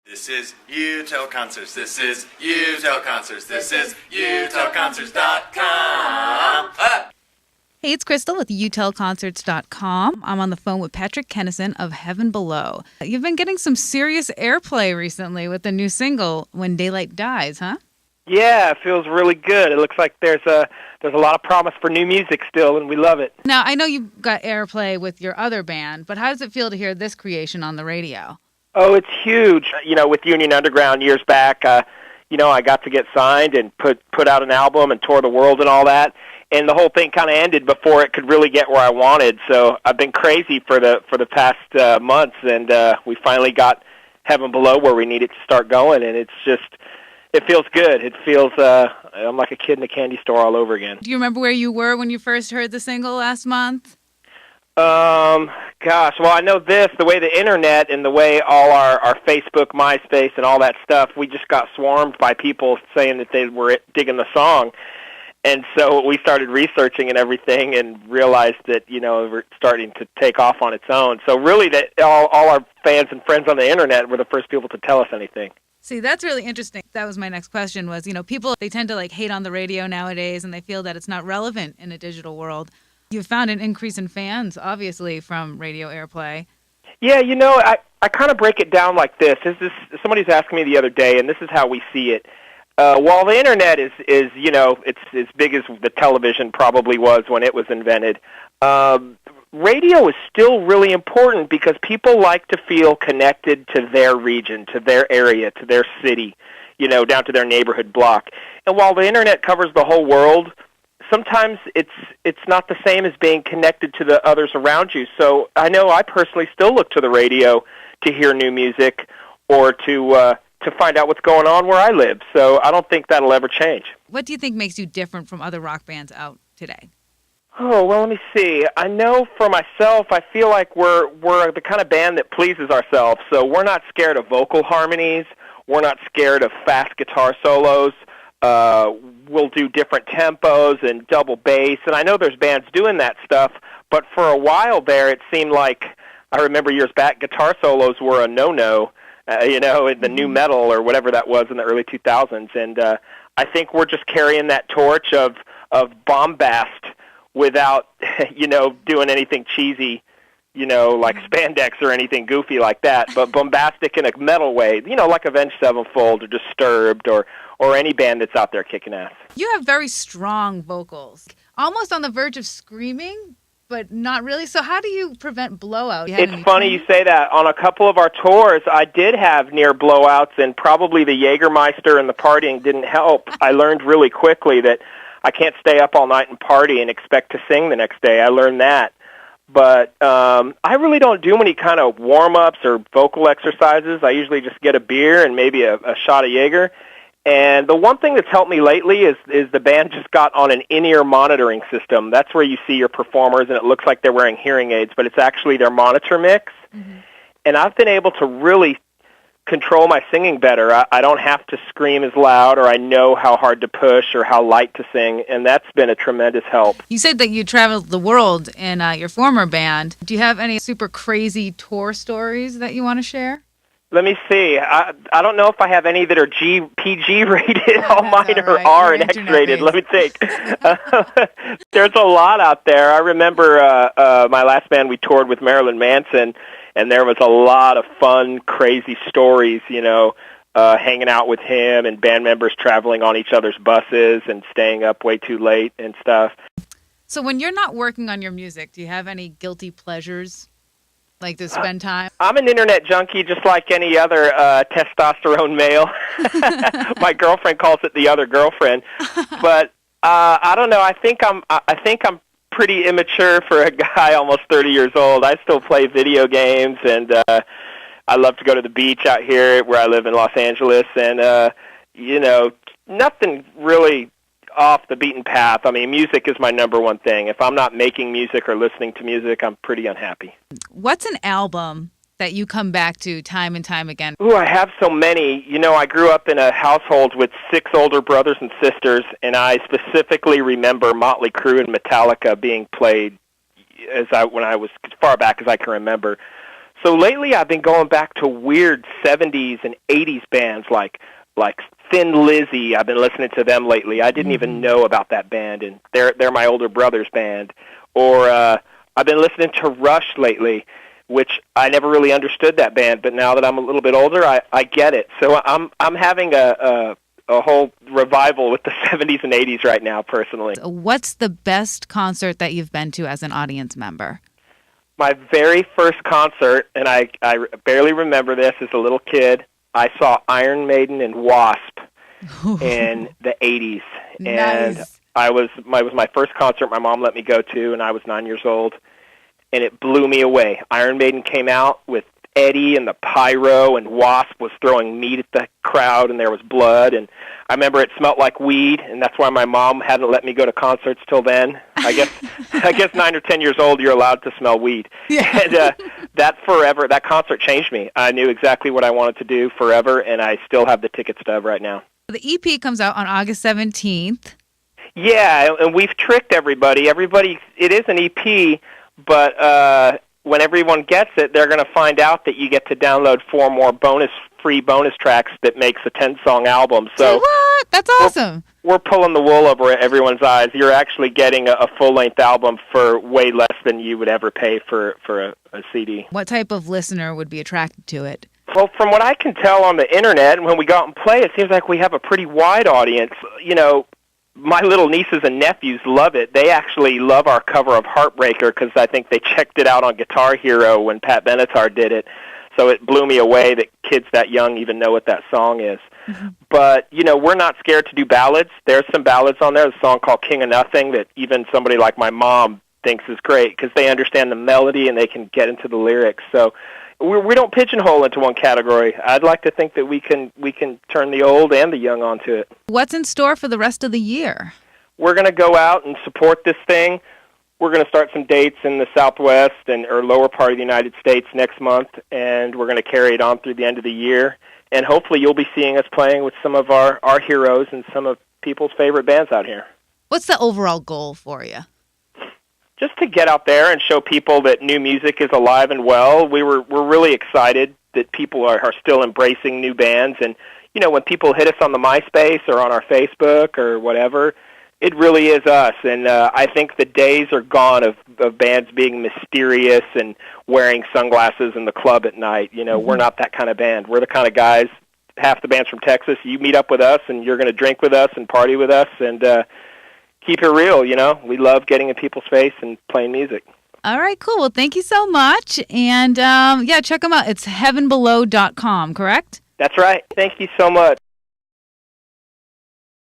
This is UTEL Concerts. This is UTEL Concerts. This is UTELConcerts.com. Hey, it's Crystal with UTELConcerts.com. I'm on the phone with Patrick Kennison of Heaven Below. You've been getting some serious airplay recently with the new single, When Daylight Dies, huh? Yeah, it feels really good. It looks like there's a lot of promise for new music still, and we love it. Now, I know you've got airplay with your other band, but how does it feel to hear this creation on the radio? Oh, it's huge. With Union Underground years back, I got to get signed and put out an album and tour the world and all that. And the whole thing kind of ended before it could really get where I wanted. So I've been crazy for the past months, and we finally got Heaven Below where we need it to start going. And it feels good. It feels I'm like a kid in a candy store all over again. Do you remember where you were when you first heard the single last month? Gosh, well, I know the way the internet and the way all our Facebook, MySpace, and all that stuff, we just got swarmed by people saying that they were digging the song. And so we started researching and everything and realized that, we're starting to take off on its own. So really that all our fans and friends on the internet were the first people to tell us anything. See, that's really interesting. That was my next question was, people, they tend to hate on the radio nowadays and they feel that it's not relevant in a digital world. You've found an increase in fans, obviously, from radio airplay. Yeah, I kind of break it down like this. Somebody's asking me the other day, and this is how we see it. While the internet is it's as big as the television probably was when it was invented, radio is still really important because people like to feel connected to their region, to their area, to their city, down to their neighborhood block. And while the internet covers the whole world, sometimes it's not the same as being connected to the others around you. So I know I personally still look to the radio to hear new music or to find out what's going on where I live. So I don't think that'll ever change. What do you think makes you different from other rock bands out today? Oh, well, let me see. I know for myself, I feel like we're the kind of band that pleases ourselves. So we're not scared of vocal harmonies. We're not scared of fast guitar solos. We'll do different tempos and double bass. And I know there's bands doing that stuff, but for a while there, it seemed like, I remember years back, guitar solos were a no-no. In the new metal or whatever that was in the early 2000s. And I think we're just carrying that torch of bombast without, doing anything cheesy, like spandex or anything goofy like that, but bombastic in a metal way, like Avenged Sevenfold or Disturbed or any band that's out there kicking ass. You have very strong vocals, almost on the verge of screaming, but not really. So how do you prevent blowout? It's funny you say that. On a couple of our tours, I did have near blowouts, and probably the Jägermeister and the partying didn't help. I learned really quickly that I can't stay up all night and party and expect to sing the next day. I learned that. But I really don't do any kind of warm-ups or vocal exercises. I usually just get a beer and maybe a shot of Jaeger. And the one thing that's helped me lately is the band just got on an in-ear monitoring system. That's where you see your performers, and it looks like they're wearing hearing aids, but it's actually their monitor mix. Mm-hmm. And I've been able to really control my singing better. I don't have to scream as loud, or I know how hard to push or how light to sing, and that's been a tremendous help. You said that you traveled the world in your former band. Do you have any super crazy tour stories that you want to share? Let me see. I don't know if I have any that are PG rated. All mine are R and X rated. Let me think. There's a lot out there. I remember my last band, we toured with Marilyn Manson, and there was a lot of fun, crazy stories, hanging out with him and band members traveling on each other's buses and staying up way too late and stuff. So when you're not working on your music, do you have any guilty pleasures? Like to spend time? I'm an internet junkie just like any other testosterone male. My girlfriend calls it the other girlfriend. But I don't know. I think I'm pretty immature for a guy almost 30 years old. I still play video games, and I love to go to the beach out here where I live in Los Angeles. And, nothing really off the beaten path. I mean, music is my number one thing. If I'm not making music or listening to music, I'm pretty unhappy. What's an album that you come back to time and time again? Ooh, I have so many. I grew up in a household with 6 older brothers and sisters, and I specifically remember Motley Crue and Metallica being played when I was as far back as I can remember. So lately I've been going back to weird 70s and 80s bands like Thin Lizzy. I've been listening to them lately. I didn't even know about that band, and they're my older brother's band. Or I've been listening to Rush lately, which I never really understood that band, but now that I'm a little bit older, I get it. So I'm having a whole revival with the 70s and 80s right now, personally. What's the best concert that you've been to as an audience member? My very first concert, and I barely remember this as a little kid, I saw Iron Maiden and Wasp in the 80s. And Nice. it was my first concert my mom let me go to, and I was 9 years old, and it blew me away. Iron Maiden came out with Eddie and the pyro, and Wasp was throwing meat at the crowd, and there was blood, and I remember it smelled like weed, and that's why my mom hadn't let me go to concerts till then. I guess 9 or 10 years old, you're allowed to smell weed. Yeah. And that concert changed me. I knew exactly what I wanted to do forever, and I still have the ticket stub right now. The EP comes out on August 17th. Yeah, and we've tricked everybody. It is an EP, but when everyone gets it, they're going to find out that you get to download 4 more free bonus tracks that makes a 10-song album. So what? That's awesome. We're pulling the wool over everyone's eyes. You're actually getting a full-length album for way less than you would ever pay for a CD. What type of listener would be attracted to it? Well, from what I can tell on the internet, and when we go out and play, it seems like we have a pretty wide audience. You know, my little nieces and nephews love it. They actually love our cover of Heartbreaker because I think they checked it out on Guitar Hero when Pat Benatar did it. So it blew me away that kids that young even know what that song is. Mm-hmm. But, you know, we're not scared to do ballads. There's some ballads on there. There's a song called King of Nothing that even somebody like my mom thinks is great because they understand the melody and they can get into the lyrics. So we don't pigeonhole into one category. I'd like to think that we can turn the old and the young onto it. What's in store for the rest of the year? We're going to go out and support this thing. We're going to start some dates in the Southwest or lower part of the United States next month, and we're going to carry it on through the end of the year. And hopefully you'll be seeing us playing with some of our heroes and some of people's favorite bands out here. What's the overall goal for you? Just to get out there and show people that new music is alive and well. We're really excited that people are still embracing new bands. And, you know, when people hit us on the MySpace or on our Facebook or whatever, it really is us. And I think the days are gone of bands being mysterious and wearing sunglasses in the club at night. You know, we're not that kind of band. We're the kind of guys, half the band's from Texas. You meet up with us and you're going to drink with us and party with us and keep it real, you know. We love getting in people's face and playing music. All right, cool. Well, thank you so much. And, yeah, check them out. It's heavenbelow.com, correct? That's right. Thank you so much.